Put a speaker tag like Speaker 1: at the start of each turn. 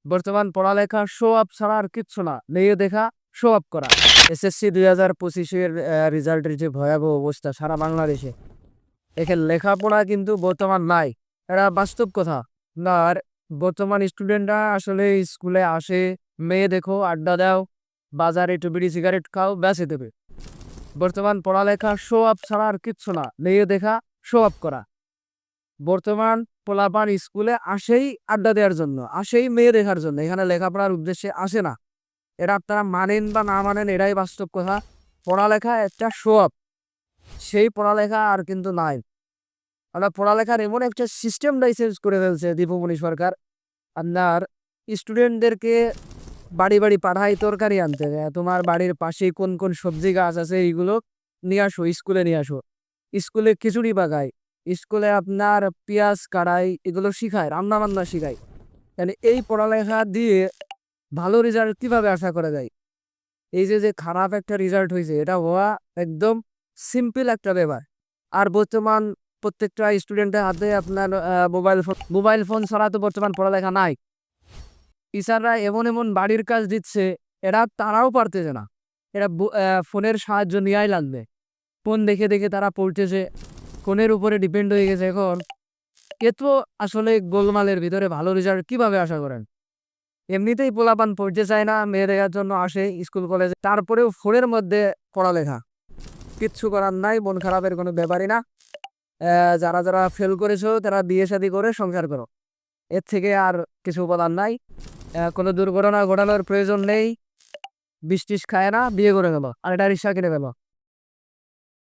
Speaker 1: বর্তমান পড়ালেখা show up ছাড়া আর কিচ্ছু না, মেয়ে দেখা শো আপ করা। এসএসসি 2025-এর রেজাল্টের যে ভয়াবহ অবস্থা সারা বাংলাদেশে, এখানে লেখাপড়া কিন্তু বর্তমান নাই। এটা বাস্তব কথা। না আর বর্তমান স্টুডেন্টরা আসলে স্কুলে আসে, মেয়ে দেখো, আড্ডা দাও, বাজারে একটু বিড়ি সিগারেট খাও, ব্যাসে দেবে। বর্তমান পড়ালেখা শো আপ ছাড়া আর কিচ্ছু না, মেয়ে দেখা শো আপ করা। বর্তমান পোলাপান স্কুলে আসেই আড্ডা দেওয়ার জন্য, আসেই মেয়ে দেখার জন্য, এখানে লেখাপড়ার উদ্দেশ্যে আসে না। এটা আপনারা মানেন বা না মানেন, এটাই বাস্তব কথা। পড়ালেখা একটা শো আপ, সেই পড়ালেখা আর কিন্তু নাই। আমরা পড়ালেখার এমন একটা সিস্টেমটাই চেঞ্জ করে ফেলছে দীপুমণি সরকার। আপনার স্টুডেন্টদেরকে বাড়ি বাড়ি পাঠায় তরকারি আনতে, তোমার বাড়ির পাশেই কোন কোন সবজি গাছ আছে এইগুলো নিয়ে আসো, স্কুলে নিয়ে আসো। স্কুলে খিচুড়ি পাকায়, স্কুলে আপনার পেঁয়াজ কাটাই, এগুলো শিখায়, রান্না বান্না শিখায়। মানে এই পড়ালেখা দিয়ে ভালো রেজাল্ট কিভাবে আশা করা যায়? এই যে যে খারাপ একটা রেজাল্ট হয়েছে, এটা হওয়া একদম সিম্পল একটা ব্যাপার। আর বর্তমান প্রত্যেকটা স্টুডেন্টের হাতে আপনার মোবাইল ফোন ছাড়া তো বর্তমান পড়ালেখা নাই। টিচাররা এমন এমন বাড়ির কাজ দিচ্ছে, এরা তারাও পারতেছে না। এরা ফোনের সাহায্য নেওয়াই লাগবে। ফোন দেখে দেখে তারা পড়তেছে, ফোনের উপরে ডিপেন্ড হয়ে গেছে এখন। এ তো আসলে গোলমালের ভিতরে ভালো রেজাল্ট কিভাবে আশা করেন? এমনিতেই পোলাপান পড়তে চায় না, মেয়ে দেখার জন্য আসে স্কুল কলেজে, তারপরেও ফোনের মধ্যে পড়ালেখা। কিচ্ছু করার নাই, মন খারাপের কোনো ব্যাপারই না। যারা যারা ফেল করেছো তারা বিয়ে শাদী করে সংসার করো, এর থেকে আর কিছু বলার নাই। কোনো দুর্ঘটনা ঘটানোর প্রয়োজন নেই। বিষ টিস খায় না, বিয়ে করে গেল আর এটা রিক্সা কিনে গেল।